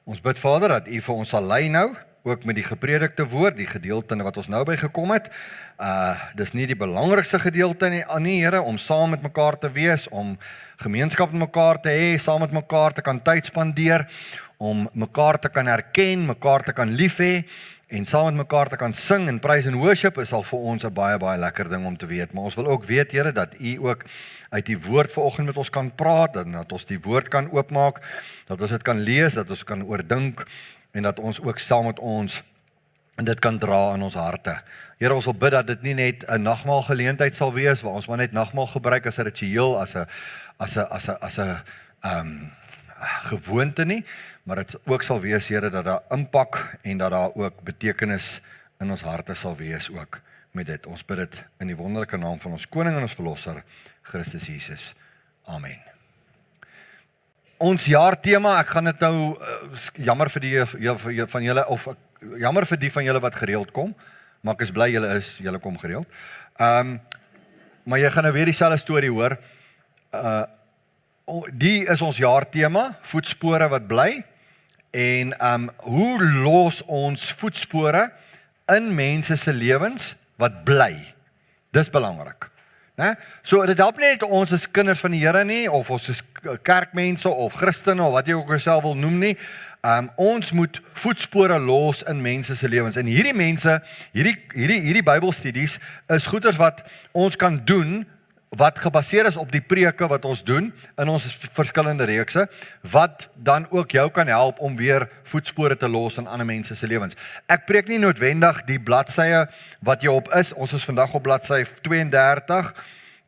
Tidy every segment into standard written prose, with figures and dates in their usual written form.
Ons bid Vader dat U vir ons sal lei nou, ook met die gepredikte woord, die gedeelte wat ons nou by gekom het. Dis nie die belangrikste gedeelte nie, Here, om saam met mekaar te wees, om gemeenskap met mekaar te hê, saam met mekaar te kan tyd spandeer, om mekaar te kan herken, mekaar te kan lief hê, en saam met mekaar te kan sing en praise en worship is al vir ons 'n baie, baie lekker ding om te weet. Maar ons wil ook weet, Here, dat U ook uit die woord vanoggend met ons kan praat, en dat ons die woord kan oopmaak, dat ons dit kan lees, dat ons kan oordink, en dat ons ook saam met ons dit kan dra in ons harte. Here, ons wil bid dat dit nie net 'n nagmaal geleentheid sal wees, waar ons maar net nagmaal gebruik as 'n ritueel, as 'n gewoonte nie, maar dit ook sal wees, Here, dat daar impak en dat daar ook betekenis in ons harte sal wees ook met dit. Ons bid dit in die wonderlike naam van ons koning en ons verlosser, Christus Jesus. Amen. Ons jaartema, ek gaan dit nou, jammer vir die van julle, of jammer vir die van julle wat gereeld kom, maar ek is bly julle kom gereeld. Maar jy gaan nou weer dieselfde storie hoor. Die is ons jaartema, voetspore wat bly, en hoe los ons voetspore in mense se lewens wat bly? Dis belangrik. Ne? So dit help nie net ons is kinders van die Here nie, of ons is kerkmense, of Christene, of wat jy ook jouself wil noem nie. Ons moet voetspore los in mense se lewens. En hierdie mense, hierdie Bybelstudies is goeders wat ons kan doen, wat gebaseer is op die preke wat ons doen, in ons verskillende reekse, wat dan ook jou kan help om weer voetspore te los in ander mense se lewens. Ek preek nie noodwendig die bladsye wat jy op is, ons is vandag op bladsy 32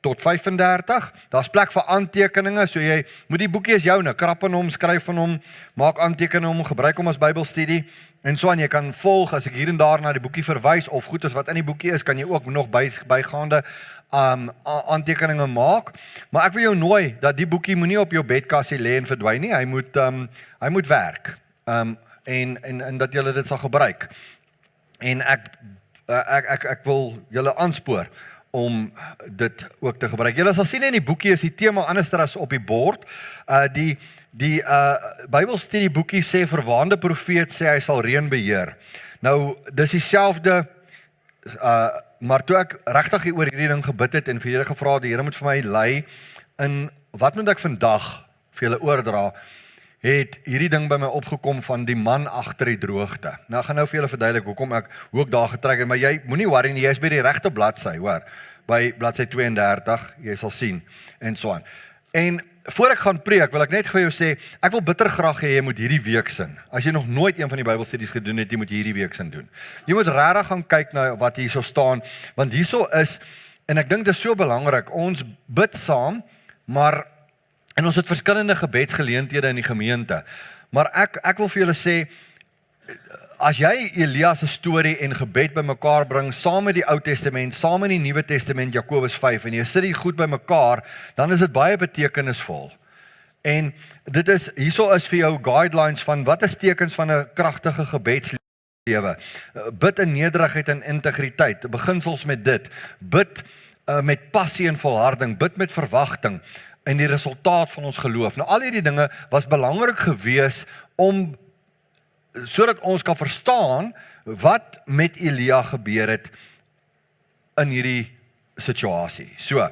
tot 35, daar's plek vir aantekeninge, so jy moet die boekie is joune, krap in hom, skryf van hom, maak aantekeninge hom, gebruik hom as Bybelstudie, en so aan, jy kan volg, as ek hier en daar na die boekie verwys, of goed is wat in die boekie is, kan jy ook nog bygaande aantekeninge maak, maar ek wil jou nooi, dat die boekie moenie op jou bedkassie lê en verdwyn nie, hy moet werk, en dat jy dit sal gebruik, en ek wil julle aanspoor, om dit ook te gebruik. Julle sal sien in die boekie is die tema anders as op die bord. Die Bybelstudie boekie sê verwaande profeet sê hy sal reën beheer. Nou, dis dieselfde, maar toe ek regtig oor hierdie ding gebid het en vir julle gevra het, die Here moet vir my lei in wat moet ek vandag vir julle oordra, het hierdie ding by my opgekom van die man agter die droogte. Nou, ek gaan nou vir julle verduidelik hoe ek daar getrek het, maar jy moenie worry nie, jy is by die regte bladsy, hoor, by bladsy 32, jy sal sien, en so aan. En voor ek gaan preek, wil ek net vir jou sê, ek wil bitter graag hê jy moet hierdie week sin. As jy nog nooit een van die Bybelstudies gedoen het, jy moet hierdie week sin doen. Jy moet regtig gaan kyk na wat hier so staan, want hierso is, en ek dink dit is so belangrik, ons bid saam, maar en ons het verskillende gebedsgeleenthede in die gemeente. Maar ek wil vir julle sê, as jy Elia se storie en gebed by mekaar bring, saam met die Ou Testament, saam met die Nuwe Testament, Jakobus 5, en jy sit die goed by mekaar, dan is dit baie betekenisvol. En dit is, hierso is vir jou guidelines van wat is tekens van 'n kragtige gebedslewe. Bid in nederigheid en integriteit, beginsels met dit. Bid met passie en volharding, bid met verwagting, en die resultaat van ons geloof. Nou, al hierdie dinge was belangrik gewees om, sodat ons kan verstaan wat met Elia gebeur het in hierdie situasie. So,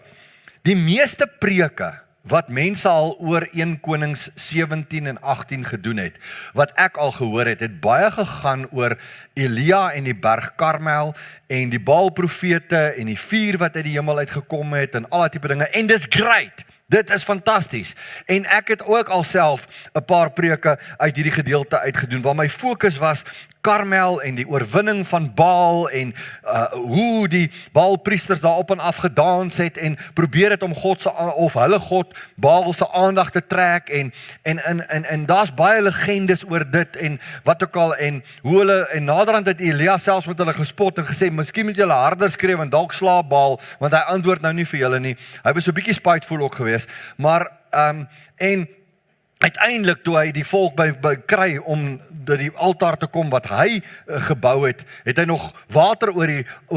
die meeste preke wat mense al oor 1 Konings 17 en 18 gedoen het, wat ek al gehoor het, het baie gegaan oor Elia en die berg Karmel, en die Baal-profete, en die vuur wat uit die hemel uitgekom het, en al die tipe dinge, en dis great. Dit is fantasties, en ek het ook alself 'n paar preke uit hierdie gedeelte uitgedoen, waar my fokus was Karmel en die oorwinning van Baal, en hoe die Baalpriesters daarop en af gedans het, en probeer het om God se, of hulle God, Baal se aandag te trek, en daar's baie legendes oor dit, en wat ook al, en hoe hulle, en naderhand het Elia selfs met hulle gespot, en gesê, miskien moet julle harder skree, want dalk slaap Baal, want hy antwoord nou nie vir julle nie, hy was so 'n bietjie spiteful ook geweest, maar, en uiteindelik toe hy die volk by kry om die altaar te kom wat hy gebou het, het hy nog water oor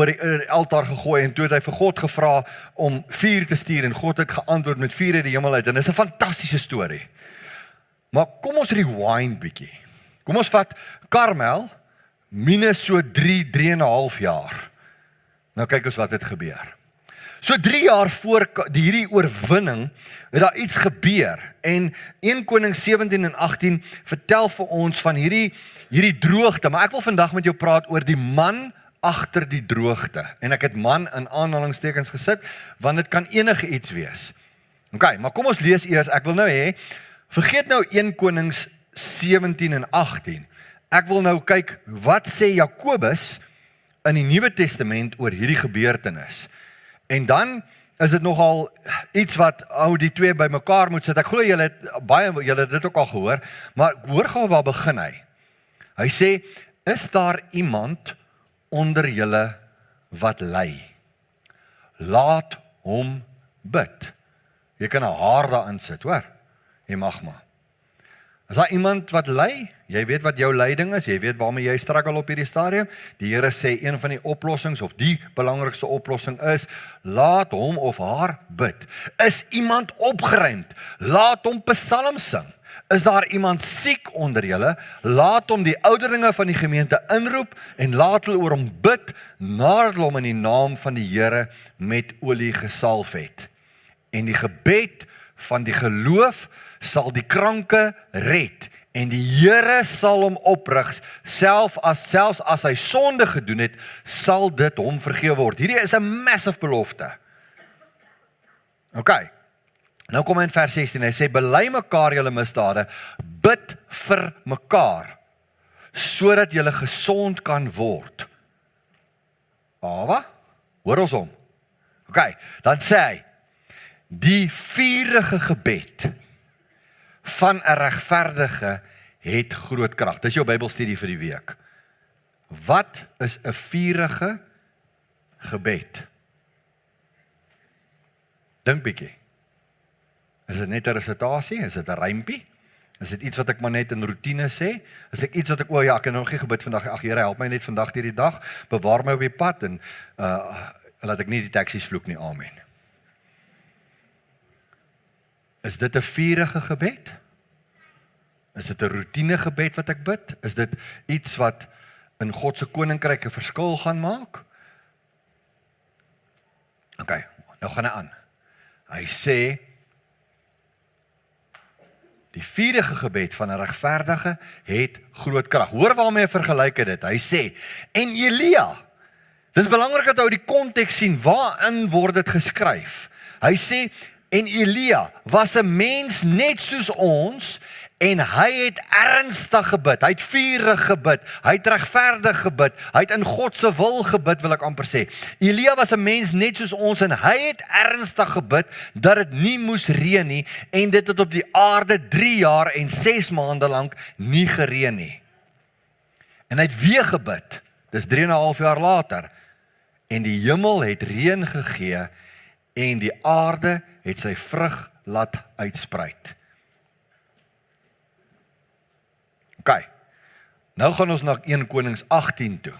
die altaar gegooi, en toe het hy vir God gevra om vuur te stuur, en God het geantwoord met vuur uit die hemel uit, en dit is 'n fantastiese storie. Maar kom ons rewind bietjie. Kom ons vat Karmel, minus so 3,5 jaar. Nou kyk ons wat het gebeur. So 3 jaar voor hierdie oorwinning, het daar iets gebeur. En 1 Konings 17 en 18 vertel vir ons van hierdie droogte. Maar ek wil vandag met jou praat oor die man agter die droogte. En ek het man in aanhalingstekens gesit, want dit kan enige iets wees. OK, maar kom ons lees eers. Ek wil nou vergeet nou 1 Konings 17 en 18. Ek wil nou kyk, wat sê Jakobus in die Nuwe Testament oor hierdie gebeurtenis. En dan is dit nogal iets wat die twee by mekaar moet sit. Ek glo julle het dit ook al gehoor, maar hoor gou waar begin hy. Hy sê, is daar iemand onder julle wat ly? Laat hom bid. Jy kan 'n haar daarin sit, hoor. Jy mag maar. Is daar iemand wat ly? Jy weet wat jou lyding is, jy weet waarmee jy struggle op hierdie stadium. Die Here sê een van die oplossings, of die belangrikste oplossing is, laat hom of haar bid. Is iemand opgeruimd? Laat hom psalm sing. Is daar iemand siek onder julle? Laat hom die ouderlinge van die gemeente inroep en laat hulle oor hom bid, nadat hulle hom in die naam van die Here met olie gesalf het. En die gebed van die geloof sal die kranke red, en die Here sal hom oprig, selfs as hy sonde gedoen het, sal dit hom vergewe word. Hierdie is 'n massive belofte. OK, nou kom hy in vers 16, hy sê, bely mekaar julle misdade, bid vir mekaar, sodat julle gesond kan word. Wat? Hoor ons hom? OK, dan sê hy, die vurige gebed van 'n regverdige het groot krag. Dis jou Bybelstudie vir die week. Wat is 'n vurige gebed? Dink bietjie. Is dit net 'n resitasie? Is dit 'n rympie? Is dit iets wat ek maar net in roetine sê? Is dit iets wat ek, ek het nog nie gebid vandag, ag Here, help my net vandag hierdie dag, bewaar my op die pad, en laat ek nie die taksies vloek nie, amen. Is dit 'n vurige gebed? Is dit 'n roetine gebed wat ek bid? Is dit iets wat in God se koninkryk 'n verskil gaan maak? OK, nou gaan hy aan. Hy sê, die vurige gebed van 'n regverdige het groot krag. Hoor waarmee hy vergelyk dit. Hy sê, en Elia, dis belangrik dat jy die konteks sien, waarin word dit geskryf? Hy sê, en Elia was 'n mens net soos ons, en hy het ernstig gebid, hy het vurig gebid, hy het regverdig gebid, hy het in God se wil gebid, wil ek amper sê. Elia was 'n mens net soos ons, en hy het ernstig gebid, dat dit nie moes reën nie, en dit het op die aarde 3 jaar en 6 maande lank nie gereën nie. En hy het weer gebid, dis 3,5 jaar later, en die hemel het reën gegee, en die aarde het sy vrug laat uitspruit. OK, nou gaan ons na 1 Konings 18 toe.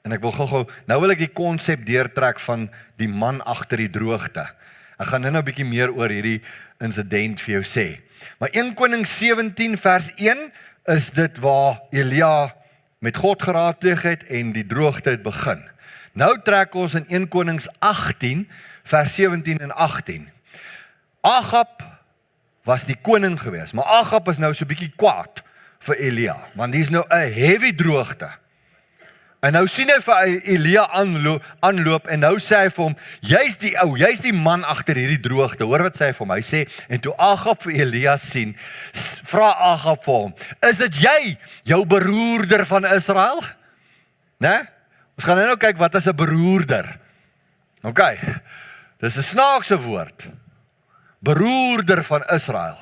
En ek wil gou, nou wil ek die konsep deurtrek van die man agter die droogte. Ek gaan nou 'n bietjie meer oor hierdie insident vir jou sê. Maar 1 Konings 17 vers 1 is dit waar Elia met God geraadpleeg het en die droogte het begin. Nou trek ons in 1 Konings 18 vers 17 en 18. Agab was die koning geweest, maar Agab is nou so 'n bietjie kwaad vir Elia, want die is nou 'n heavy droogte. En nou sien hy vir Elia aanloop, en nou sê hy vir hom, jy's die man agter hierdie droogte. Hoor wat sê hy vir hom? Hy sê, en toe Agab vir Elia sien, vra Agab vir hom, is dit jy, jou beroerder van Israel? Né? Ons gaan nou kyk wat is 'n beroerder. OK, dis 'n snaakse woord. Beroerder van Israel.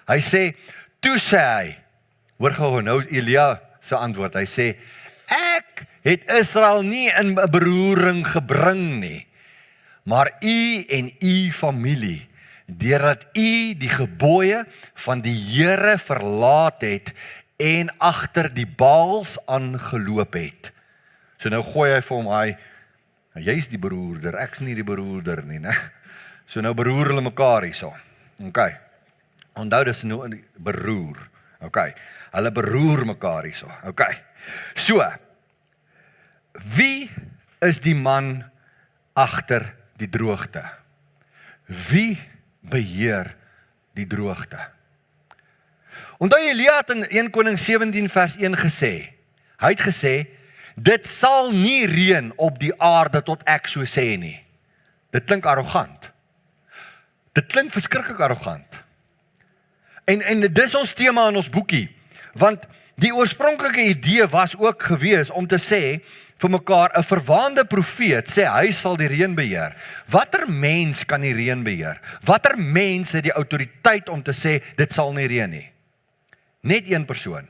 Hy sê, toe sê hy, hoor gou nou Elia se antwoord, hy sê, ek het Israel nie in beroering gebring nie, maar u en u familie, deurdat u die gebooie van die Here verlaat het en agter die Baals aangeloop het. So nou gooi hy vir hom, jy's die beroerder, ek's nie die beroerder nie, né? So nou beroer hulle mekaar hierso. OK. Onthou dis nou beroer. Okay. Hulle beroer mekaar hierso. Okay. So, wie is die man agter die droogte? Wie beheer die droogte? Onthou Elia het in 1 Konings 17 vers 1 gesê, hy het gesê, dit sal nie reën op die aarde tot ek so sê nie. Dit klink arrogant. Dit klink verskriklik arrogant. En dis ons tema in ons boekie, want die oorspronklike idee was ook gewees om te sê, vir mekaar, 'n verwaande profeet sê hy sal die reën beheer. Watter mens kan die reën beheer? Watter mens het die autoriteit om te sê, dit sal nie reën nie? Net een persoon.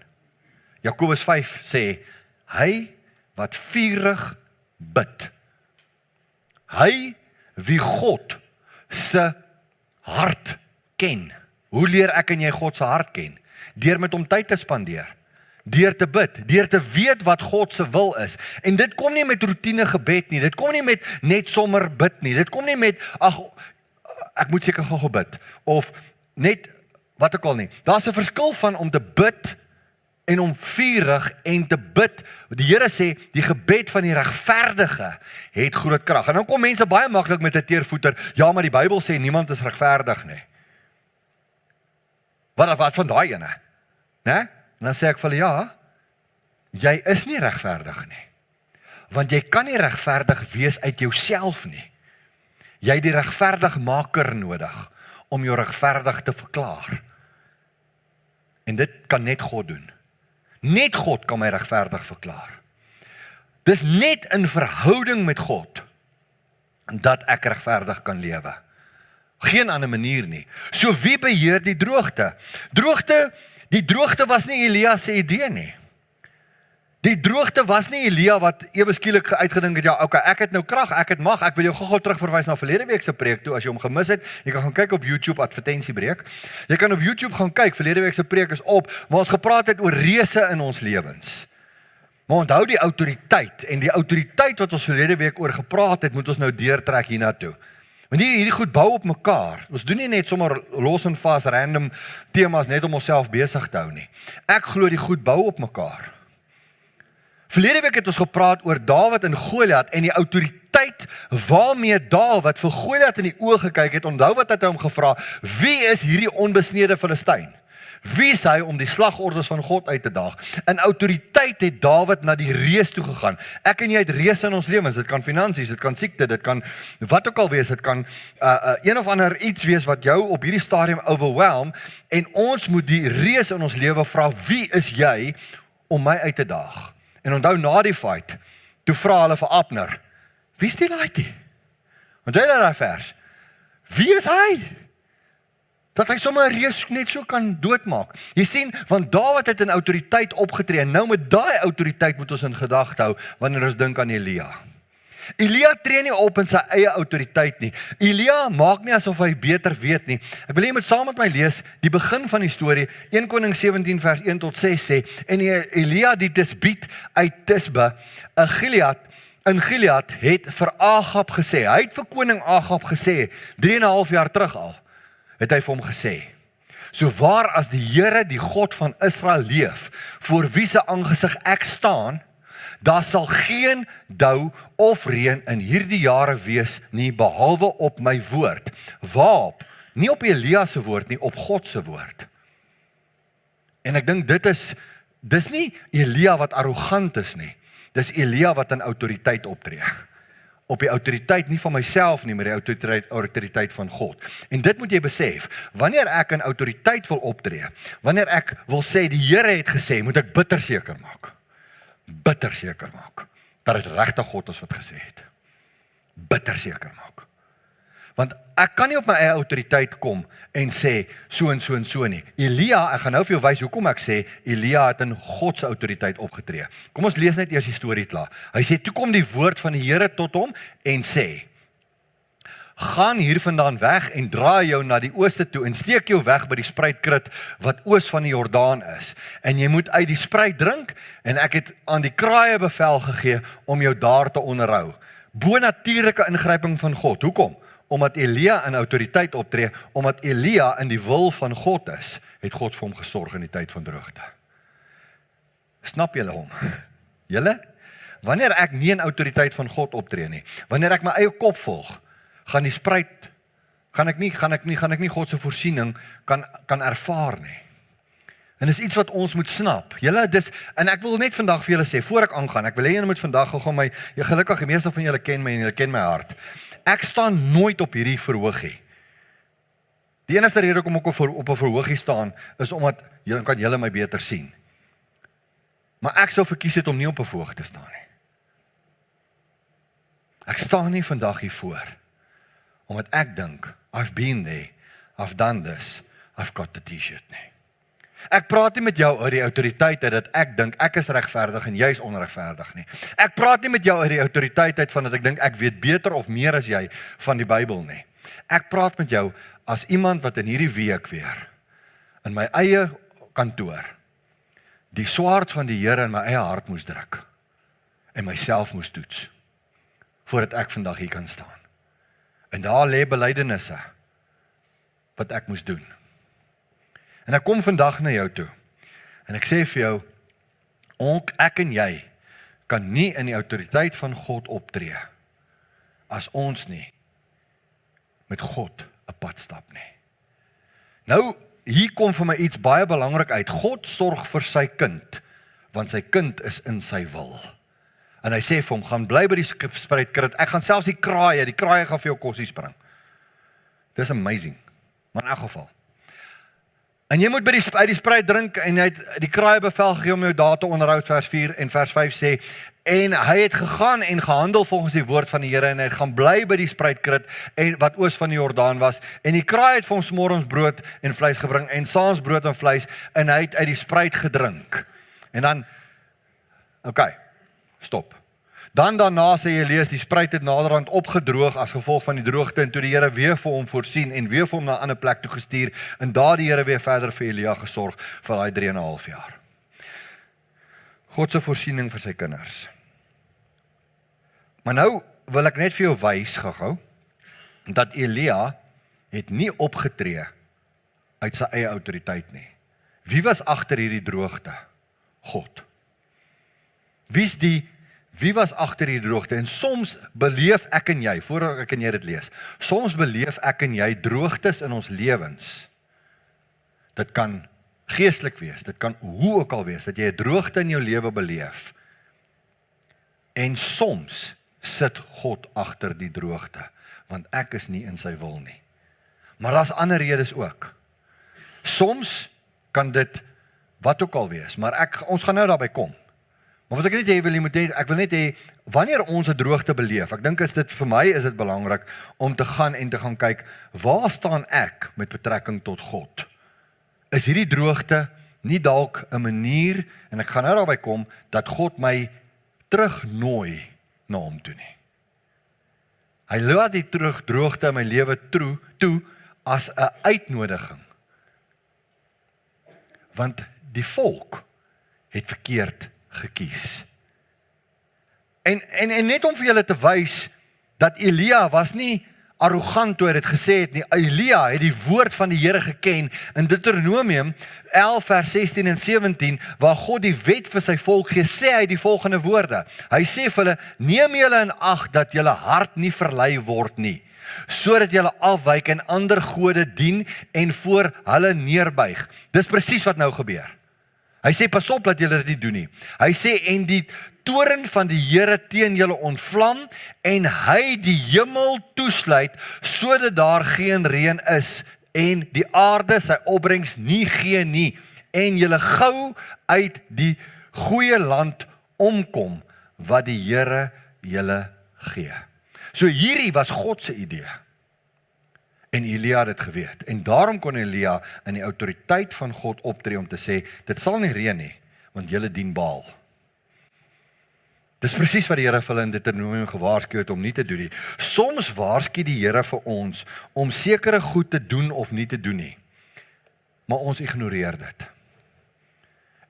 Jakobus 5 sê, hy wat vurig bid. Hy wie God se hart ken. Hoe leer ek en jy God se hart ken? Deur met hom tyd te spandeer. Deur te bid, deur te weet wat God se wil is. En dit kom nie met roetine gebed nie, dit kom nie met net sommer bid nie, dit kom nie met, ag, ek moet seker gou bid, of net, wat ook al nie. Daar's 'n verskil van om te bid, en om vurig en te bid. Die Here sê, die gebed van die regverdige het groot krag. En dan kom mense baie maklik met 'n teervoeter, ja, maar die Bybel sê, niemand is regverdig nie. Wat van daai ene? Né? En dan sê ek vir hulle, ja, jy is nie regverdig nie. Want jy kan nie regverdig wees uit jouself nie. Jy het die regverdigmaker nodig, om jou regverdig te verklaar. En dit kan net God doen. Net God kan my regverdig verklaar. Dis net in verhouding met God, dat ek regverdig kan lewe. Geen ander manier nie. So wie beheer die droogte? Die droogte was nie Elia se idee nie. Die droogte was nie Elia wat ewe skielik uitgedink het, ja, okay, ek het nou krag, ek het mag, ek wil jou gou-gou terugverwys na verlede week se preek toe, as jy hom gemis het, jy kan gaan kyk op YouTube, advertensiebreek. Jy kan op YouTube gaan kyk, verlede week se preek is op, waar ons gepraat het oor reëse in ons lewens. Maar onthou die autoriteit, en die autoriteit wat ons verlede week oor gepraat het, moet ons nou deurtrek hiernatoe. Want hierdie goed bou op mekaar. Ons doen nie net sommer los en vas random temas net om onsself besig te hou nie. Ek glo die goed bou op mekaar. Verlede week het ons gepraat oor Dawid en Goliat en die autoriteit waarmee Dawid vir Goliat in die oë gekyk het. Onthou wat het hy hom gevra, wie is hierdie onbesnede Filistyn? Wie is hy om die slagordes van God uit te daag? In autoriteit het Dawid na die reus toe gegaan. Ek en jy het reus in ons lewens, dit kan finansies, dit kan siekte, dit kan wat ook al wees, dit kan een of ander iets wees wat jou op hierdie stadium overwhelm, en ons moet die reus in ons lewe vra, wie is jy om my uit te daag? En onthou na die fight, toe vra hulle vir Abner, wie is die laaitjie? Onthou jy daai vers? Wie is hy? Dat hy sommer 'n reus net so kan doodmaak. Jy sien, want Dawid het in autoriteit opgetree, en nou met daai autoriteit moet ons in gedagte hou, wanneer ons dink aan Elia. Elia tree nie op in sy eie autoriteit nie. Elia maak nie asof hy beter weet nie. Ek wil jy moet saam met my lees, die begin van die storie, 1 Konings 17 vers 1 tot 6 sê, en Elia die Tisbiet uit Tisbe, in Gilead het vir Agab gesê, hy het vir koning Agab gesê, 3,5 jaar terug al, het hy vir hom gesê, so waar as die Here, die God van Israel leef, voor wie se aangesig ek staan, daar sal geen dou of reën in hierdie jare wees nie, behalwe op my woord. Waarop? Nie op Elia se woord nie, op God se woord. En ek dink dis nie Elia wat arrogant is nie, dis Elia wat in autoriteit optree. Op die autoriteit nie van myself nie, maar die autoriteit van God. En dit moet jy besef, wanneer ek in autoriteit wil optree, wanneer ek wil sê, die Here het gesê, moet ek bitter seker maak, dat het regtig God is wat gesê het. Bitter seker maak. Want ek kan nie op my eie autoriteit kom en sê, so en so en so nie. Elia, ek gaan nou vir jou wys hoekom ek sê, Elia het in God se autoriteit opgetree. Kom ons lees net eers die storie klaar. Hy sê, toe kom die woord van die Here tot hom en sê, gaan hier vandaan weg en draai jou na die ooste toe en steek jou weg by die spruitkrit wat oos van die Jordaan is. En jy moet uit die spruit drink en ek het aan die kraaie bevel gegee om jou daar te onderhou. Bonatuurlike ingryping van God. Hoekom? omdat Elia in autoriteit optree, omdat Elia in die wil van God is, het God vir hom gesorg in die tyd van droogte. Snap julle hom? Julle? Wanneer ek nie in autoriteit van God optree nie, wanneer ek my eie kop volg, gaan die spruit, gaan ek nie God se voorsiening kan ervaar nie. En dis iets wat ons moet snap. Julle, en ek wil net vandag vir julle sê, voor ek aangaan, ek wil hê julle moet vandag gou gelukkig, die meeste van julle ken my en julle ken my hart. Ek staan nooit op hierdie verhoogie. Die enigste rede hoekom ek op 'n verhoogie staan, is omdat kan julle my beter sien. Maar ek sou verkies het om nie op 'n verhoog te staan nie. Ek staan nie vandag hiervoor, omdat ek dink, I've been there, I've done this, I've got the t-shirt nie. Ek praat nie met jou oor die autoriteit dat ek dink ek is regverdig en jy is onregverdig nie. Ek praat nie met jou oor die autoriteit van dat ek dink ek weet beter of meer as jy van die Bybel nie. Ek praat met jou as iemand wat in hierdie week weer in my eie kantoor die swaard van die Here in my eie hart moes druk en myself moes toets voordat ek vandag hier kan staan. En daar lê belydenisse wat ek moes doen. En ek kom vandag na jou toe, en ek sê vir jou, ek en jy kan nie in die autoriteit van God optree, as ons nie met God 'n pad stap nie. Nou, hier kom vir my iets baie belangrik uit. God sorg vir sy kind, want sy kind is in sy wil. En hy sê vir hom, gaan bly by die spruitkruit, ek gaan selfs die kraaie gaan vir jou kosies bring. Dis amazing, maar in elk geval. En jy moet by die spruit drink, en hy het die kraaie bevel gegee om jou daar te onderhou, vers 4 en vers 5 sê, en hy het gegaan en gehandel volgens die woord van die Here, en hy het gaan bly by die spruitkruit, en wat oos van die Jordaan was, en die kraai het vir hom smorgens brood en vleis gebring, en saans brood en vleis, en hy het uit die spruit gedrink. En dan, stop. Dan daarna sê jy lees, die spruit het naderhand opgedroog as gevolg van die droogte, en toe die Here weer vir hom voorsien, en weer vir hom na 'n ander plek toe gestuur, en daar die Here weer verder vir Elia gesorg, vir daai 3,5 jaar. God se voorsiening vir sy kinders. Maar nou wil ek net vir jou wys gou, dat Elia het nie opgetree uit sy eie autoriteit nie. Wie was agter hierdie droogte? God. Wie was agter die droogte? En soms beleef ek en jy, voordat ek en jy dit lees, soms beleef ek en jy droogtes in ons lewens. Dit kan geestelik wees, dit kan hoe ook al wees, dat jy 'n droogte in jou lewe beleef. En soms sit God agter die droogte, want ek is nie in sy wil nie. Maar daar's ander redes ook. Soms kan dit wat ook al wees, maar ons gaan nou daarby kom. Maar wat ek net ek wil net hê, wanneer ons 'n droogte beleef, ek dink vir my is dit belangrik om te gaan kyk, waar staan ek met betrekking tot God? Is hierdie droogte nie dalk 'n manier, en ek gaan nou daarby kom, dat God my terugnooi na hom toe nie? Hy laat die droogte in my lewe toe as 'n uitnodiging. Want die volk het verkeerd gekies. En net om vir julle te wys, dat Elia was nie arrogant toe hy dit gesê het nie. Elia het die woord van die Here geken in Deuteronomium 11 vers 16 en 17, waar God die wet vir sy volk gee, sê hy die volgende woorde. Hy sê vir hulle, neem julle in ag dat julle hart nie verlei word nie, sodat julle afwyk en ander gode dien en voor hulle neerbuig. Dis presies wat nou gebeur. Hy sê, pas op dat julle dit nie doen nie. Hy sê, en die toren van die Here teen julle ontvlam, en hy die hemel toesluit, sodat daar geen reën is, en die aarde sy opbrengs nie gee nie, en julle gou uit die goeie land omkom, wat die Here julle gee. So hierdie was God se idee. En Elia het dit geweet. En daarom kon Elia in die autoriteit van God optree om te sê, dit sal nie reën nie, want julle dien Baal. Dis presies wat die Here vir hulle in Deuteronomium gewaarsku het om nie te doen nie. Soms waarsku die Here vir ons om sekere goed te doen of nie te doen nie. Maar ons ignoreer dit.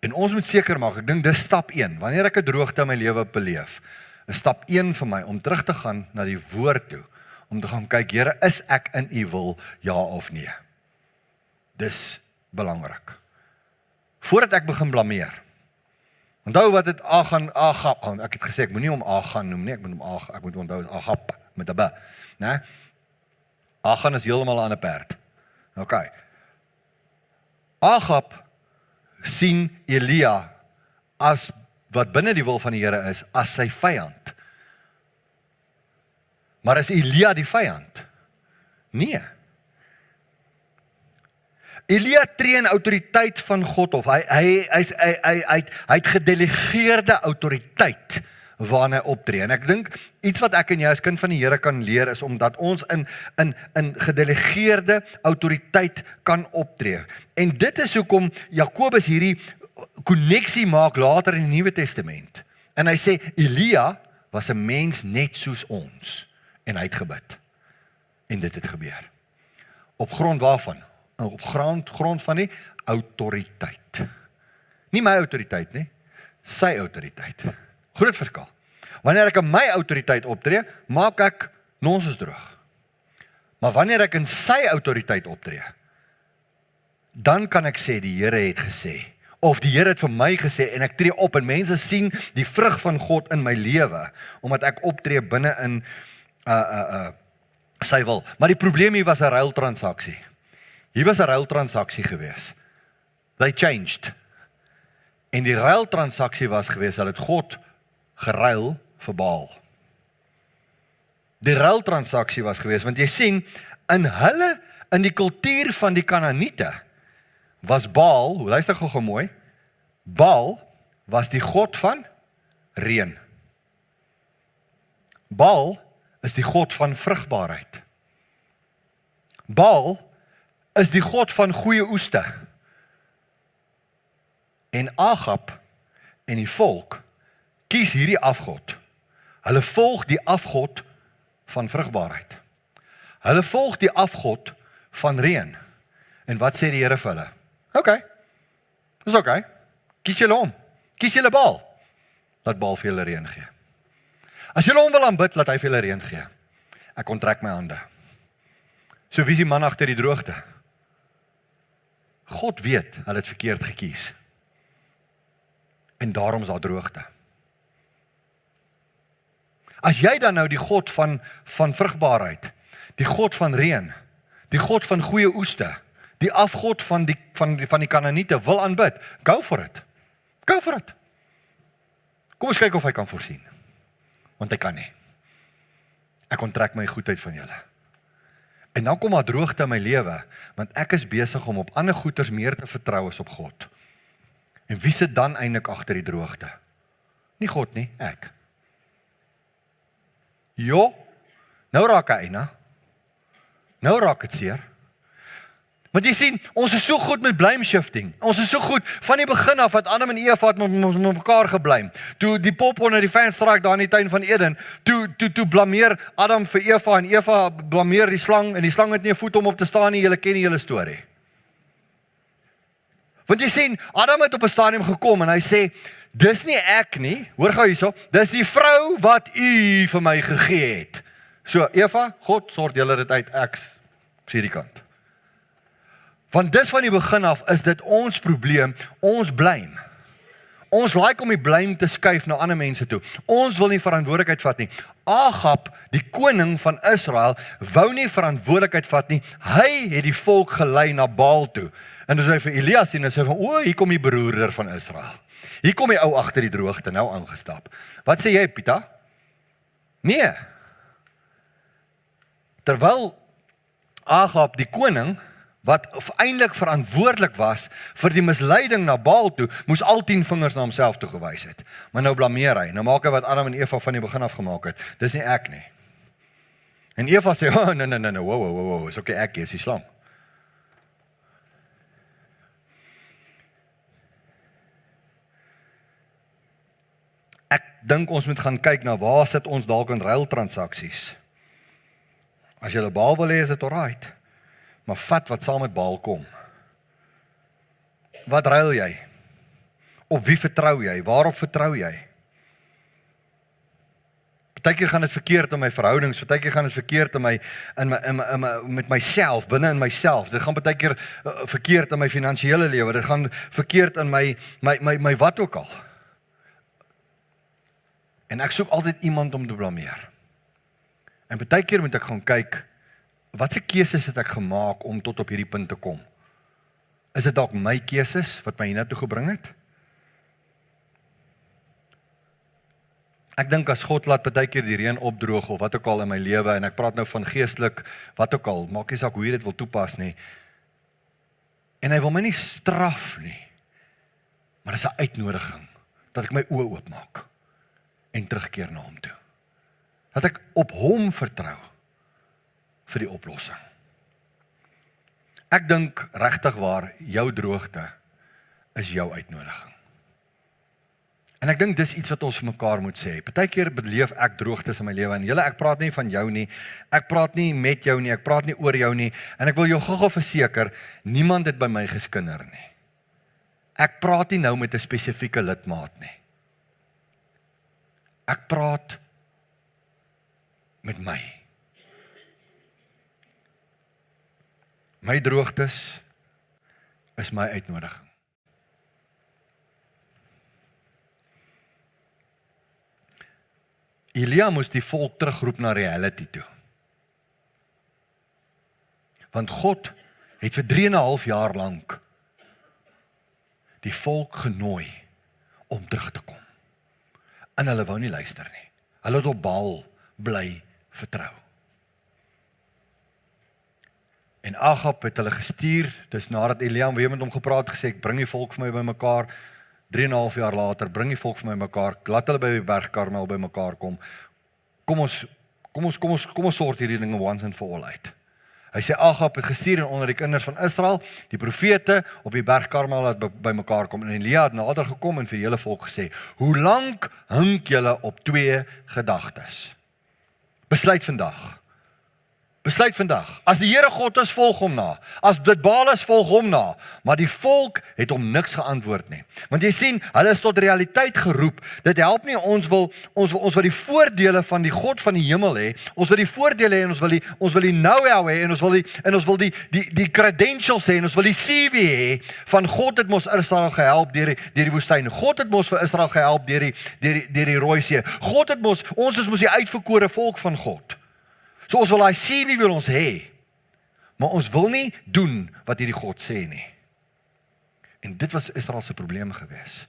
En ons moet seker maak, ek dink dis stap 1, wanneer ek 'n droogte in my lewe beleef, is stap 1 vir my om terug te gaan na die woord toe, om te gaan kyk, Here, is ek in U wil, ja of nee? Dis belangrik. Voordat ek begin blameer. Onthou wat het Agab, ek het gesê, ek moet nie om Agan noem nie, ek moet onthou Agab, met 'n b, né? Agan is heeltemal 'n ander perd. OK. Agab sien Elia as wat binne die wil van die Here is, as sy vyand. Maar is Elia die vyand? Nee. Elia tree in autoriteit van God of hy het gedelegeerde autoriteit waarna hy optree. En ek dink iets wat ek en jy as kind van die Here kan leer is omdat ons in gedelegeerde autoriteit kan optree. En dit is hoekom Jakobus hierdie koneksie maak later in die Nuwe Testament. En hy sê Elia was 'n mens net soos ons en hy het gebid. En dit het gebeur. Op grond waarvan? Op grond van die autoriteit. Nie my autoriteit nie, sy autoriteit. Groot verskil. Wanneer ek in my autoriteit optree, maak ek nonsens droog. Maar wanneer ek in sy autoriteit optree, dan kan ek sê die Here het gesê, of die Here het vir my gesê, en ek tree op, en mense sien die vrug van God in my lewe, omdat ek optree binne in sy wil. Maar die probleem hier was 'n ruiltransaksie. Hier was 'n ruiltransaksie gewees. They changed. En die ruiltransaksie was gewees, hulle het God geruil vir Baal. Die ruiltransaksie was gewees, want jy sien, in die kultuur van die Kanaaniete, was Baal, luister gou mooi, Baal was die god van reën. Baal is die god van vrugbaarheid. Baal is die god van goeie oeste. En Agab en die volk kies hierdie afgod. Hulle volg die afgod van vrugbaarheid. Hulle volg die afgod van reën. En wat sê die Here vir hulle? OK, dis OK. Kies julle om. Kies julle Baal. Laat Baal vir julle reën gee. As julle hom wil aanbid, laat hy vir julle reën gee. Ek onttrek my hande. So wie is die man agter die droogte? God weet, hulle het verkeerd gekies. En daarom is daar droogte. As jy dan nou die God van vrugbaarheid, die God van reën, die God van goeie oeste, die afgod van die Kanaaniete wil aanbid, go for it. Go for it. Kom ons kyk of hy kan voorsien. Want hy kan nie. Ek onttrek my goedheid van julle. En dan kom daar droogte in my lewe, want ek is besig om op ander goeders meer te vertrou as op God. En wie sit dan eintlik agter die droogte? Nie God nie, ek. Jo, nou raak hy eina. Nou raak het seer. Want jy sien, ons is so goed met blame shifting. Ons is so goed, van die begin af wat Adam en Eva het met mekaar gebleem. Toe die pop onder die vensterrak daar in die tuin van Eden, toe blameer Adam vir Eva en Eva blameer die slang en die slang het nie 'n voet om op te staan nie, julle ken die hele storie. Want jy sien, Adam het op 'n stadium gekom en hy sê, dis nie ek nie, hoor gou hierso, dis die vrou wat u vir my gegee het. So, Eva, God, sort julle dit uit, ek sê die kant. Want dis van die begin af is dit ons probleem, ons blame. Ons like om die blame te skuif na ander mense toe. Ons wil nie verantwoordelikheid vat nie. Agab, die koning van Israel, wou nie verantwoordelikheid vat nie. Hy het die volk gelei na Baal toe. En as hy vir Elia sien, en sê van, o, hier kom die broeder van Israel. Hier kom die ou agter die droogte nou aangestap. Wat sê jy, Pieter? Nee. Terwyl Agab, die koning, wat eintlik verantwoordelik was vir die misleiding na Baal toe, moes al 10 vingers na homself toe gewys het. Maar nou blameer hy. Nou maak hy wat Adam en Eva van die begin af gemaak het. Dis nie ek nie. En Eva sê, oh, nee, wow, is okay, ek is die slang. Ek dink ons moet gaan kyk na waar sit ons dalk in ruiltransaksies. As jy 'n Baal wil hê, is dit alright. Maar vat wat saam met Baal kom. Wat ruil jy? Op wie vertrou jy? Waarop vertrou jy? Partykeer gaan dit verkeerd in my verhoudings, partykeer gaan dit verkeerd met myself, binne in myself. Dit gaan partykeer verkeerd in my finansiële lewe, dit gaan verkeerd in my wat ook al. En ek soek altyd iemand om te blameer. En partykeer moet ek gaan kyk, watse keuses het ek gemaak om tot op hierdie punt te kom? Is dit dalk my keuses wat my hiernatoe gebring het? Ek dink as God laat partykeer die reën opdroog of wat ook al in my lewe, en ek praat nou van geestelik, wat ook al, maak nie saak hoe jy dit wil toepas nie. En hy wil my nie straf nie, maar dit is 'n uitnodiging, dat ek my oë oopmaak en terugkeer na hom toe. Dat ek op hom vertrou vir die oplossing. Ek dink regtig waar, jou droogte is jou uitnodiging. En ek dink dis iets wat ons vir mekaar moet sê. Partykeer beleef ek droogtes in my lewe, en julle, ek praat nie van jou nie, ek praat nie met jou nie, ek praat nie oor jou nie, en ek wil jou gou verseker, niemand het by my geskinder nie. Ek praat nie nou met 'n spesifieke lidmaat nie. Ek praat met my. My droogtes is my uitnodiging. Elia moes die volk terugroep na reality toe. Want God het vir 3,5 jaar lank die volk genooi om terug te kom. En hulle wou nie luister nie. Hulle het op Baal bly vertrou. En Agab het hulle gestuur, dis nadat Elia weer met hom gepraat gesê, ek bring die volk vir my bymekaar, 3,5 jaar later, bring die volk vir my mekaar, laat hulle by die berg Karmel by mekaar kom. Kom ons sort hierdie dinge once and for all uit. Hy sê Agab het gestuur en onder die kinders van Israel, die profete op die berg Karmel laat by mekaar kom. En Elia het nader gekom en vir die hele volk gesê, hoe lank hink julle op 2 gedagtes? Besluit vandag. Besluit vandag. As die Here God is, volg hom na. As dit Baal is, volg hom na. Maar die volk het hom niks geantwoord nie. Want jy sien, hulle is tot realiteit geroep. Dit help nie, ons wil die voordele van die God van die hemel hê. Ons wil die voordele hê en ons wil die know-how hê en ons wil die credentials hê en ons wil die CV hê van God het mos Israel gehelp deur die woestyn. God het mos vir Israel gehelp deur die Rooi See. Ons is mos die uitverkore volk van God. So ons wil daai CV wil ons hê, maar ons wil nie doen wat hierdie God sê nie. En dit was Israel se probleem gewees.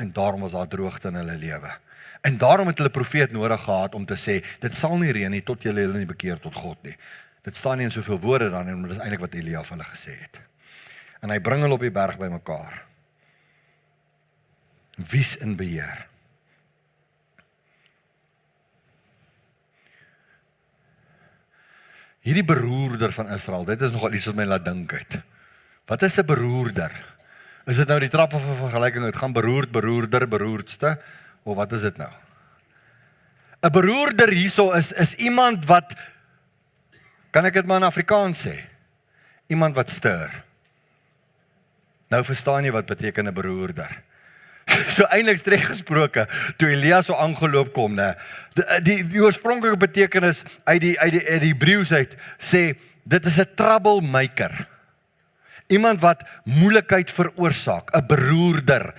En daarom was daar droogte in hulle lewe. En daarom het hulle profeet nodig gehad om te sê, dit sal nie reën nie tot julle nie bekeer tot God nie. Dit staan nie in soveel woorde dan, en dit is eintlik wat Elia vir hulle gesê het. En hy bring hulle op die berg by mekaar. Wie's in beheer? Hierdie beroerder van Israel, dit is nogal iets wat my laat dink het. Wat is 'n beroerder? Is dit nou die trappe van vergelyking, het gaan beroerder, beroerdste, of wat is dit nou? 'n beroerder hierso is iemand wat, kan ek dit maar in Afrikaans sê, iemand wat stir. Nou verstaan jy wat beteken 'n beroerder. So eintlik streng gesproke, toe Elia so aangeloop kom, die oorspronklike betekenis uit die Hebreëus uit sê, dit is 'n troublemaker. Iemand wat moeilikheid veroorsaak, 'n beroerder.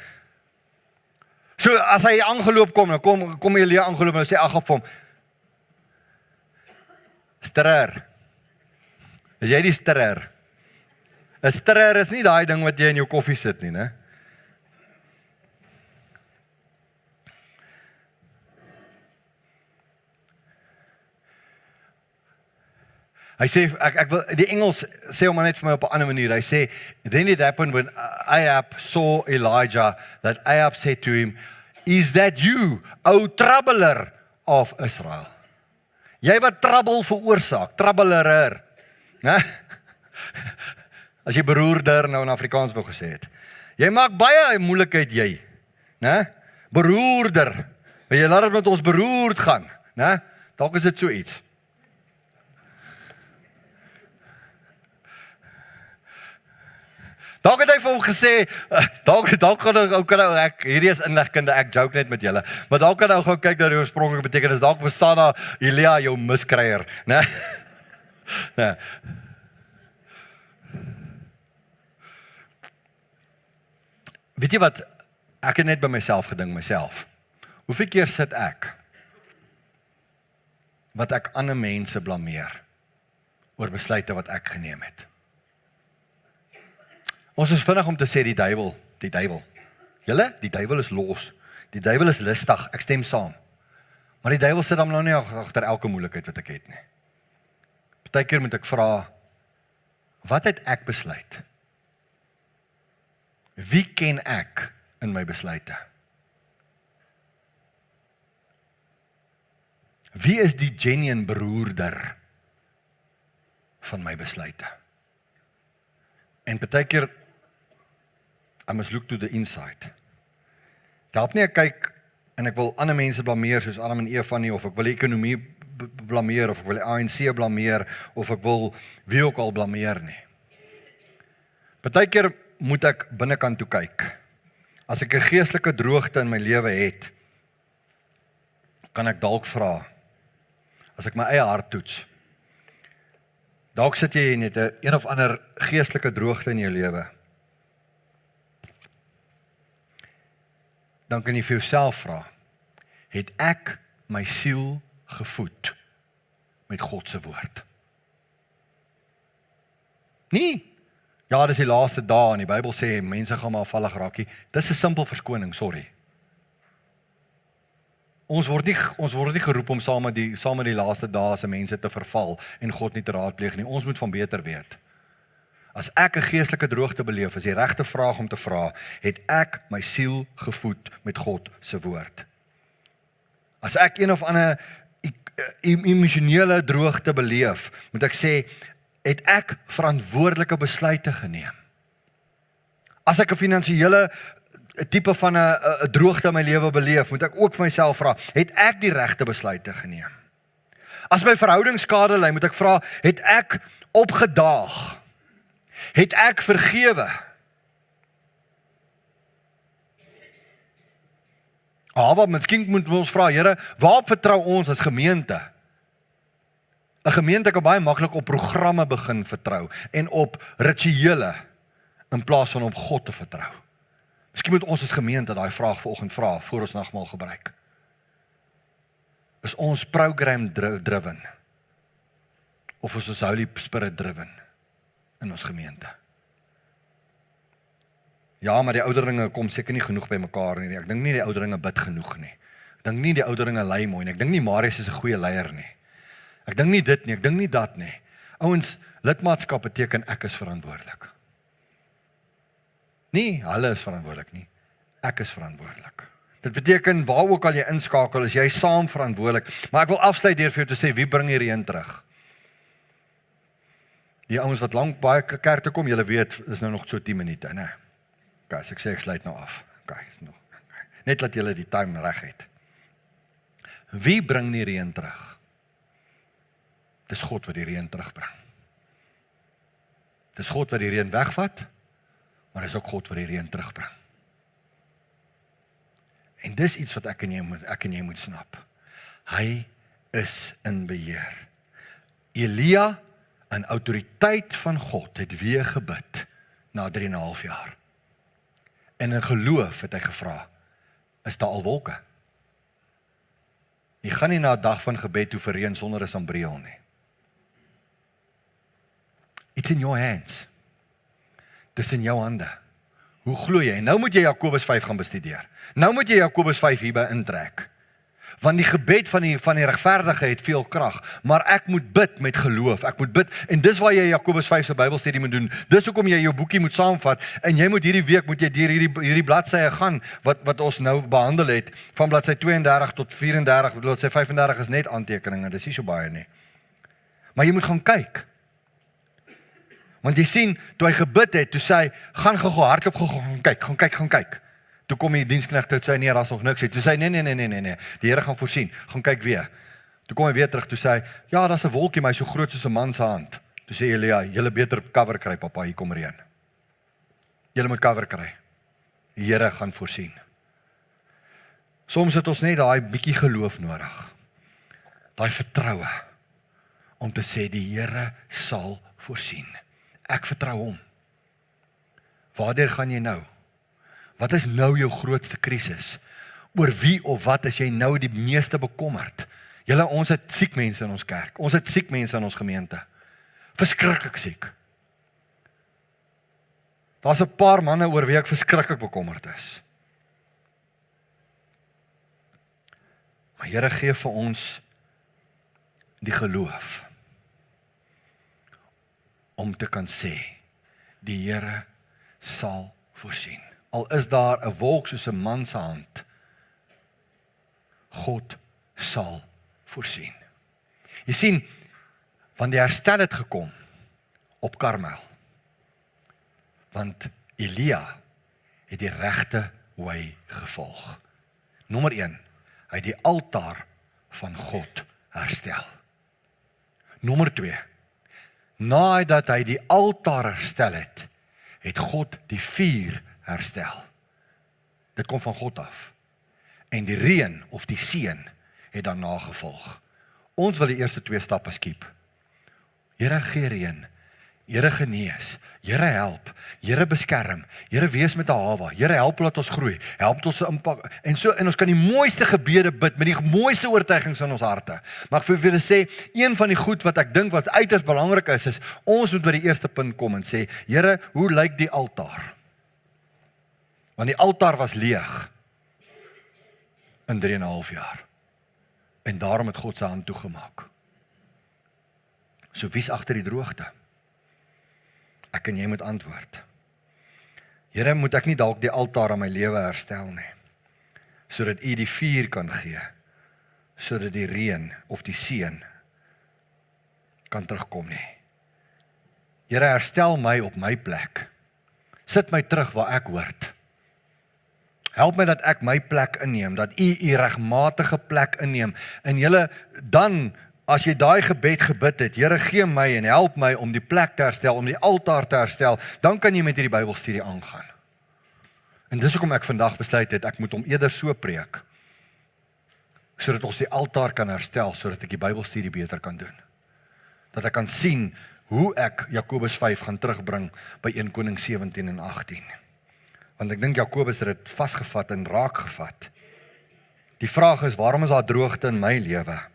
So as hy aangeloop kom, dan kom Elia aangeloop en sê Agab vir hom, stirrer. Is jy die stirrer? 'n Stirrer is nie daai ding wat jy in jou koffie sit nie, né? Hy sê, ek wil, die Engels sê hom net vir my op 'n ander manier. Hy sê, then it happened when Ahab saw Elijah, that Ahab said to him, is that you, O troubler of Israel? Jy wat trouble veroorsaak, troublerer. Né? As jy beroerder nou in Afrikaans wou gesê het. Jy maak baie moeilikheid jy, né? Beroerder. Jy laat dit met ons beroerd gaan, né? Dalk is dit so iets. Dalk het hy vir hom gesê, dalk kan ek, hierdie is inlegkunde, ek joke net met julle, maar dalk kan hy gaan kyk na die oorspronklike betekenis, dalk bestaan daar Elia jou miskreier, né? Nee. Weet jy wat, ek het net by myself gedink, hoeveel keer sit ek, wat ek ander mense blameer, oor besluite wat ek geneem het. Ons is vinnig om te sê die duiwel. Julle, die duiwel is los. Die duiwel is listig, ek stem saam. Maar die duiwel sit dan nou nie agter elke moeilikheid wat ek het nie. Partykeer moet ek vra, wat het ek besluit? Wie ken ek in my besluite? Wie is die genuine beroerder van my besluite? En partykeer, I must look to the inside. Dit help nie ek kyk en ek wil ander mense blameer soos Adam en Eva nie, of ek wil die ekonomie blameer, of ek wil die ANC blameer, of ek wil wie ook al blameer nie. Partykeer moet ek binnekant toe kyk. As ek 'n geestelike droogte in my lewe het, kan ek dalk vra, as ek my eie hart toets, dalk sit jy net 'n een of ander geestelike droogte in jou lewe. Dan kan jy vir jouself vra, het ek my siel gevoed met God se woord? Nee. Ja, dis die laaste dae en die Bybel sê mense gaan maar afvallig raak. Dis 'n simpel verskoning, sorry. Ons word nie geroep om saam met die laaste dae se mense te verval en God nie te raadpleeg nie. Ons moet van beter weet. As ek 'n geestelike droogte beleef, is die regte vraag om te vra, het ek my siel gevoed met God se woord? As ek een of ander emosionele droogte beleef, moet ek sê, het ek verantwoordelike besluite geneem? As ek 'n finansiële tipe van 'n droogte in my lewe beleef, moet ek ook vir myself vra, het ek die regte besluite geneem? As my verhouding skade ly, moet ek vra, het ek opgedaag? Het ek vergewe? Wat miskien moet ons vra, Here, waarop vertrou ons as gemeente? 'n Gemeente kan baie maklik op programme begin vertrou en op rituele in plaas van op God te vertrou. Miskien moet ons as gemeente daai vraag vanoggend vra voor ons nagmaal gebruik. Is ons program driven of is ons Holy Spirit driven in ons gemeente? Ja, maar die ouderlinge kom seker nie genoeg by mekaar nie. Ek dink nie die ouderlinge bid genoeg nie. Ek dink nie die ouderlinge lei mooi nie. Ek dink nie Marius is 'n goeie leier nie. Ek dink nie dit nie, ek dink nie dat nie. Ouens, lidmaatskap beteken ek is verantwoordelik. Nie, hulle is verantwoordelik nie. Ek is verantwoordelik. Dit beteken, waar ook al jy inskakel, is jy saam verantwoordelik. Maar ek wil afsluit deur vir jou te sê, wie bring die reën terug? Die ouens wat lank baie kerk toe kom, julle weet, is nou nog so 10 minute, né? Okay, as ek sê, ek sluit nou af. Okay, net laat julle die time reg het. Wie bring die reën terug? Dis God wat die reën terugbring. Dis God wat die reën wegvat, maar dis ook God wat die reën terugbring. En dis iets wat ek en jy moet snap. Hy is in beheer. Elia, in autoriteit van God, het weer gebid na 3,5 jaar. En in geloof het hy gevra, is daar al wolke? Jy gaan nie na 'n dag van gebed toe vir reën sonder 'n sambreel nie. It's in your hands. Dis in jou hande. Hoe glo jy? En nou moet jy Jakobus 5 gaan bestudeer. Nou moet jy Jakobus 5 hierby intrek. Want die gebed van die regverdige het veel krag, maar ek moet bid met geloof. Ek moet bid en dis waar jy Jakobus 5 se Bybelstudie moet doen. Dis hoekom jy jou boekie moet saamvat en jy moet hierdie week moet jy deur hierdie bladsye gaan wat ons nou behandel het van bladsy 32 tot 34, bladsy 35 is net aantekeninge. Dis nie so baie nie. Maar jy moet gaan kyk. Want jy sien, toe hy gebid het, toe sê hy, gaan gou hardloop gaan kyk. Toe kom die diensknegt toe sê nee, daar's nog niks. Toe sê hy nee. Die Here gaan voorsien. Gaan kyk weer. Toe kom hy weer terug, toe sê hy, ja, daar's 'n wolkie maar so groot soos 'n man se hand. Toe sê Elia, julle beter cover kry, papa, hier kom reën. Julle moet cover kry. Die Here gaan voorsien. Soms het ons net daai bietjie geloof nodig. Daai vertroue om te sê die Here sal voorsien. Ek vertrou hom. Waartoe gaan jy nou? Wat is nou jou grootste krisis? Oor wie of wat is jy nou die meeste bekommerd? Julle, ons het siek mense in ons kerk. Ons het siek mense in ons gemeente. Verskriklik siek. Daar's 'n paar manne oor wie ek verskriklik bekommerd is. Maar Here gee vir ons die geloof om te kan sê, die Here sal voorsien. Al is daar 'n wolk soos 'n man se hand, God sal voorsien. Jy sien, want die herstel het gekom op Karmel. Want Elia het die regte wy gevolg. Nommer 1, hy het die altaar van God herstel. Nommer 2, nadat hy die altaar herstel het, het God die vuur herstel. Dit kom van God af. En die reën of die seën het daarna gevolg. Ons wil die eerste 2 stappe skiep. Here gee reën, Here genees, Here help, Here beskerm, Here wees met 'n hawe, Here help laat ons groei, help ons se impak, en ons kan die mooiste gebede bid, met die mooiste oortuigings in ons harte. Maar ek wil sê, een van die goed wat ek dink wat uiters belangrik is ons moet by die eerste punt kom en sê, Here, hoe lyk die altaar? Want die altaar was leeg in 3,5 jaar. En daarom het God sy hand toegemaak. So wie's agter die droogte? Ek en jy moet antwoord. Here, moet ek nie dalk die altaar aan my lewe herstel nie, sodat U die vuur kan gee, sodat die reën of die seën kan terugkom nie. Here, herstel my op my plek. Sit my terug waar ek hoort. Help my dat ek my plek inneem, dat U regmatige plek inneem. En julle, dan, as jy daai gebed gebid het, Here gee my en help my om die plek te herstel, om die altaar te herstel, dan kan jy met hierdie Bybelstudie aangaan. En dis hoekom ek vandag besluit het, ek moet hom eerder so preek, sodat ons die altaar kan herstel, sodat ek die Bybelstudie beter kan doen. Dat ek kan sien hoe ek Jakobus 5 gaan terugbring by 1 Koning 17 en 18. Want ek dink Jakobus het dit vasgevat en raakgevat. Die vraag is, waarom is daar droogte in my lewe?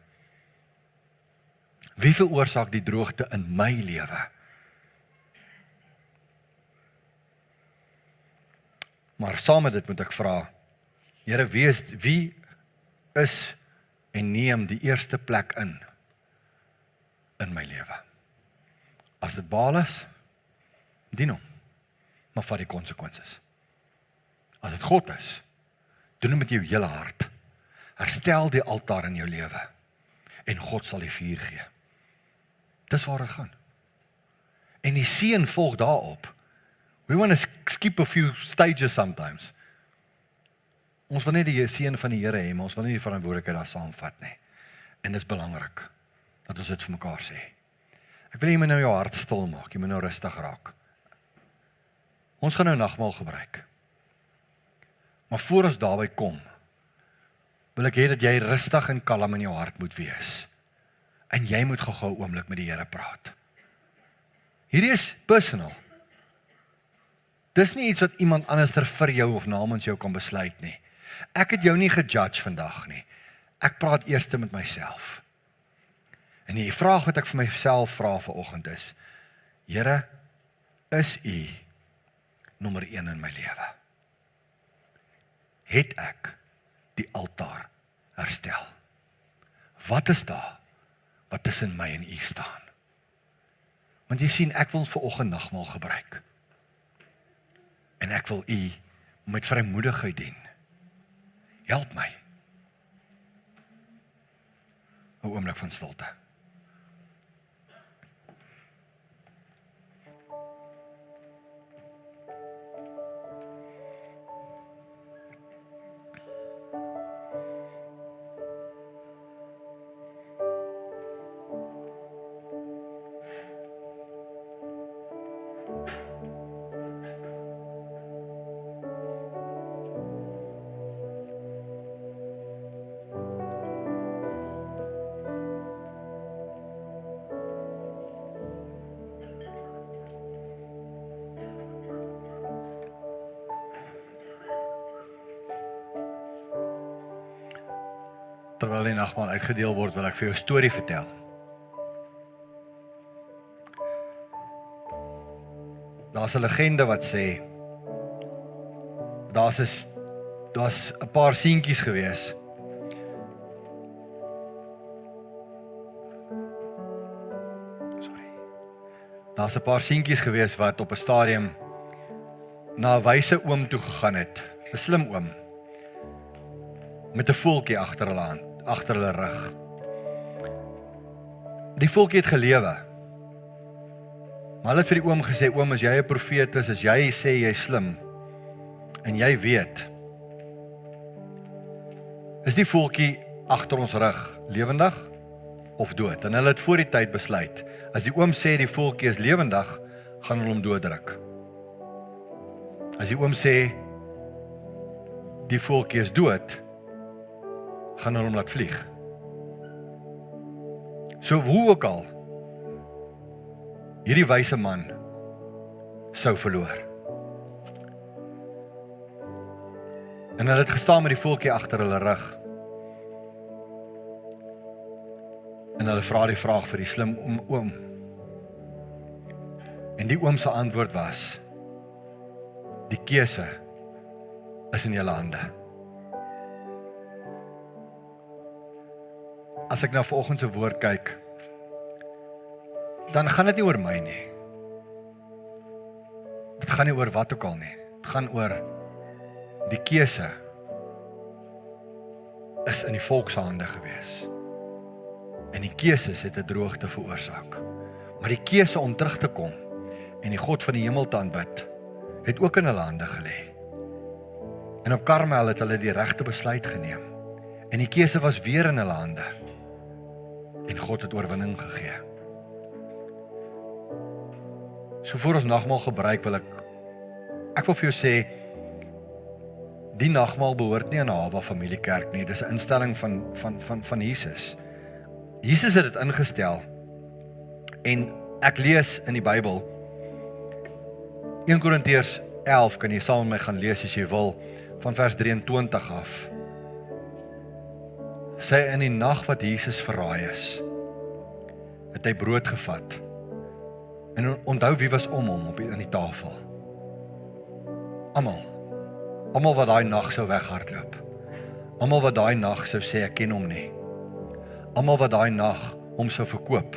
Wie veroorsaak die droogte in my lewe? Maar saam met dit moet ek vra, Here, wie is en neem die eerste plek in my lewe? As dit Baal is, dien hom, maar vat die konsekwensies. As dit God is, doen hom met jou hele hart. Herstel die altaar in jou lewe en God sal die vuur gee. Dis waar dit gaan. En die seën volg daarop. We want to skip a few stages sometimes. Ons wil net die seën van die Here hê, maar ons wil nie die verantwoordelikheid daar saamvat nie. En dis belangrik dat ons dit vir mekaar sê. Ek wil jy moet nou jou hart stil maak, jy moet nou rustig raak. Ons gaan nou nagmaal gebruik. Maar voor ons daarby kom, wil ek hê dat jy rustig en kalm in jou hart moet wees. En jy moet gou-gou 'n oomblik met die Here praat. Hierdie is personal. Dis nie iets wat iemand anderster vir jou of namens jou kan besluit nie. Ek het jou nie gejudge vandag nie. Ek praat eers met myself. En die vraag wat ek vir myself vra vanoggend is, Here, is U nommer 1 in my lewe? Het ek die altaar herstel? Wat is daar wat tussen my en U staan? Want jy sien, ek wil vanoggend nagmaal gebruik. En ek wil U met vrymoedigheid dien. Help my. 'n oomblik van stilte. Terwyl die nagmaal uitgedeel word, wil ek vir jou 'n storie vertel. Daar's 'n legende wat sê, daar's 'n paar seentjies gewees. Daar's 'n paar seentjies gewees wat op 'n stadium na 'n wyse oom toe gegaan het, 'n slim oom, met 'n voeltjie agter hulle rug. Die voeltjie het gelewe. Maar hulle het vir die oom gesê, oom, as jy 'n profeet is, as jy sê jy slim, en jy weet, is die voeltjie agter ons rug lewendig of dood? En hulle het voor die tyd besluit, as die oom sê die voeltjie is lewendig, gaan hulle hom dooddruk. As die oom sê die voeltjie is dood, gaan hulle hom laat vlieg. So hoe ook al, hierdie wyse man sou verloor. En hulle het gestaan met die voeltjie agter hulle rug. En hulle vra die vraag vir die slim oom. En die oom se antwoord was, die keuse is in julle hande. As ek na vanoggend se woord kyk, dan gaan dit nie oor my nie. Dit gaan nie oor wat ook al nie. Dit gaan oor die keuse is in die volk se hande gewees. En die keuses het 'n droogte veroorsaak. Maar die keuse om terug te kom en die God van die hemel te aanbid, het ook in hulle hande gelê. En op Karmel het hulle die regte besluit geneem. En die keuse was weer in hulle hande. En God het oorwinning gegee. So voor ons nagmaal gebruik, wil ek wil vir jou sê, die nagmaal behoort nie aan 'n Hawa familiekerk nie. Dis 'n instelling van Jesus. Jesus het dit ingestel. En ek lees in die Bybel 1 Korintiërs 11, kan jy saam met my gaan lees as jy wil, van vers 23 af. Sê in die nag wat Jesus verraai is, het hy brood gevat. En onthou wie was om hom aan die tafel. Almal wat daai nag sou weghardloop. Almal wat daai nag sou sê ek ken hom nie. Almal wat daai nag hom sou verkoop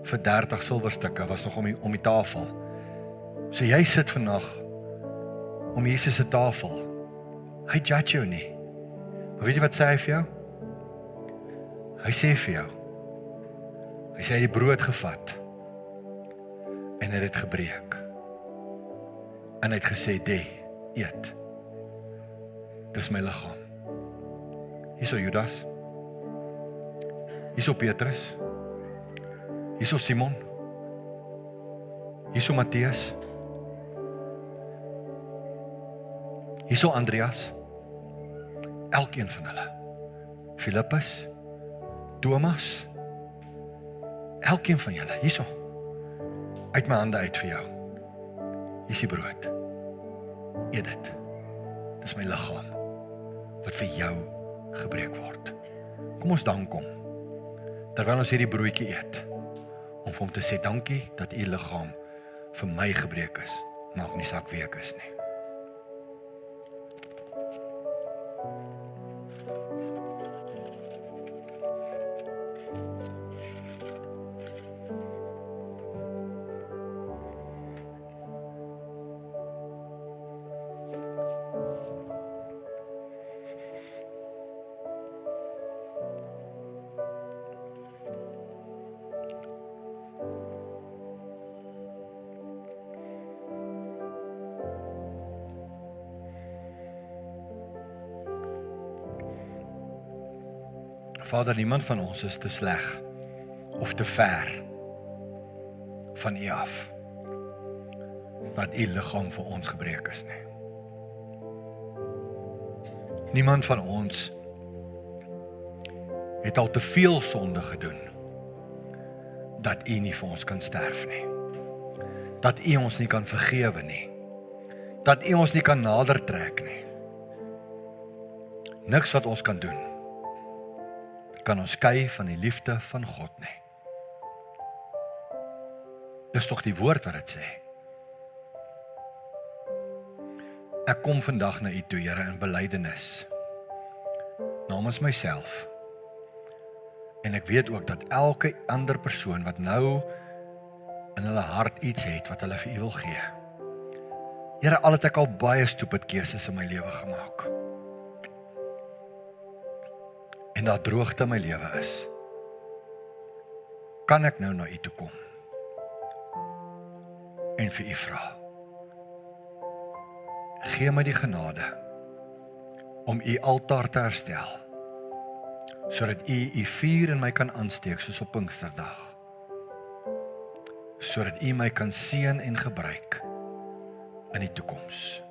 vir 30 silwerstukke was nog om die tafel. So jy sit vandag om Jesus se tafel. Hy judge jou nie. Maar weet jy wat sê hy vir jou? Hy sê vir jou. Hy sê hy het die brood gevat en hy het dit gebreek. En hy het gesê, eet. Dis my liggaam. Hierso Judas. Hierso Petrus. Hierso Simon. Hierso Matteus. Hierso Andreas. Elkeen van hulle. Filippus, Thomas, elkeen van julle, hierso. Uit my hande uit vir jou. Hier is die brood. Eet dit. Dis my liggaam wat vir jou gebreek word. Kom ons dank hom terwyl ons hierdie broodjie eet, om vir hom te sê dankie dat u liggaam vir my gebreek is, maak nie saak wie ek is nie. Vader, niemand van ons is te sleg of te ver van u af dat u liggaam vir ons gebreek is nie. Niemand van ons het al te veel sonde gedoen dat u nie vir ons kan sterf nie. Dat u ons nie kan vergewe nie. Dat u ons nie kan nader trek nie. Niks wat ons kan doen kan ons skei van die liefde van God nie. Dis tog die woord wat dit sê. Ek kom vandag na U toe, Here, in belydenis, namens myself. En ek weet ook dat elke ander persoon wat nou in hulle hart iets het wat hulle vir U wil gee. Here, al het ek al baie stupid keuses in my lewe gemaak. En daar droogte in my lewe is. Kan ek nou na U toe kom? En vir U vra. Gee my die genade om U altaar te herstel, sodat U vuur in my kan aansteek soos op Pinksterdag. Sodat U my kan seën en gebruik in die toekoms.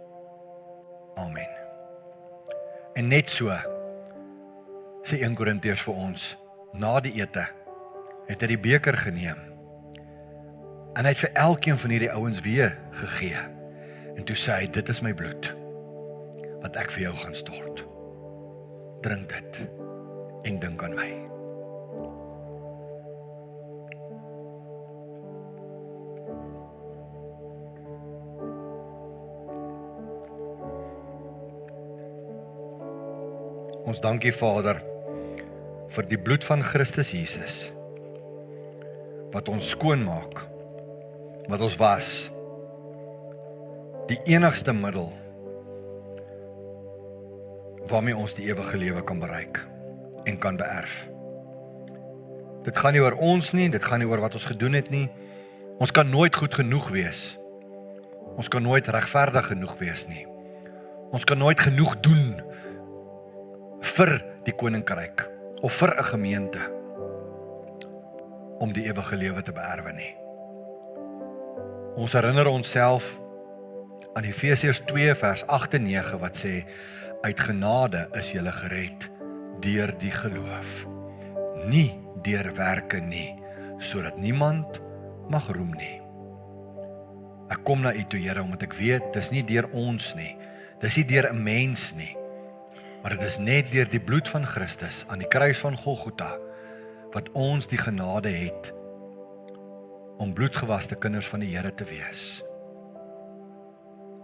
Amen. En net so, sê 1 Korintiërs vir ons, na die ete, het hy die beker geneem, en hy het vir elkeen van hierdie ouens weer gegee, en toe sê hy, dit is my bloed, wat ek vir jou gaan stort. Drink dit, en dink aan my. Ons dankie Vader vir die bloed van Christus Jesus, wat ons skoon maak, wat ons was, die enigste middel waarmee ons die ewige lewe kan bereik en kan beerf. Dit gaan nie oor ons nie, dit gaan nie oor wat ons gedoen het nie. Ons kan nooit goed genoeg wees. Ons kan nooit regverdig genoeg wees nie. Ons kan nooit genoeg doen vir die koninkryk of vir 'n gemeente om die ewige lewe te beerwe nie. Ons herinner onsself aan Efesiërs 2 vers 8 en 9 wat sê, uit genade is julle gered deur die geloof, nie deur werke nie, sodat niemand mag roem nie. Ek kom na U toe, Here, omdat ek weet, dis nie deur ons nie, dis nie deur 'n mens nie, maar dit is net deur die bloed van Christus aan die kruis van Golgotha, wat ons die genade het om bloedgewaste kinders van die Here te wees.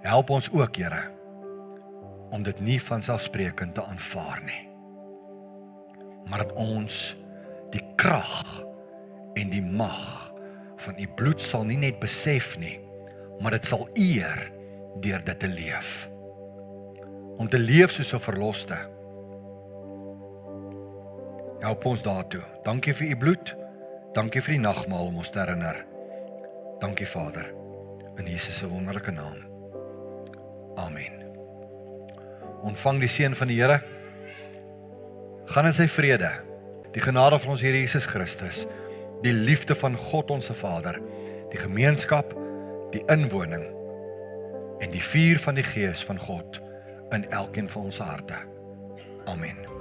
Help ons ook, Here, om dit nie vanselfsprekend te aanvaar nie, maar dat ons die krag en die mag van U bloed sal nie net besef nie, maar dit sal eer deur dit te leef. Om te leef soos 'n verloste. Help ons daartoe. Dankie vir U bloed, dankie vir die nagmaal om ons te herinner. Dankie Vader, in Jesus se wonderlike naam. Amen. Ontvang die seën van die Here. Gaan in sy vrede. Die genade van ons Here Jesus Christus, die liefde van God ons Vader, die gemeenskap, die inwoning en die vuur van die Gees van God in elkeen van ons harte. Amen.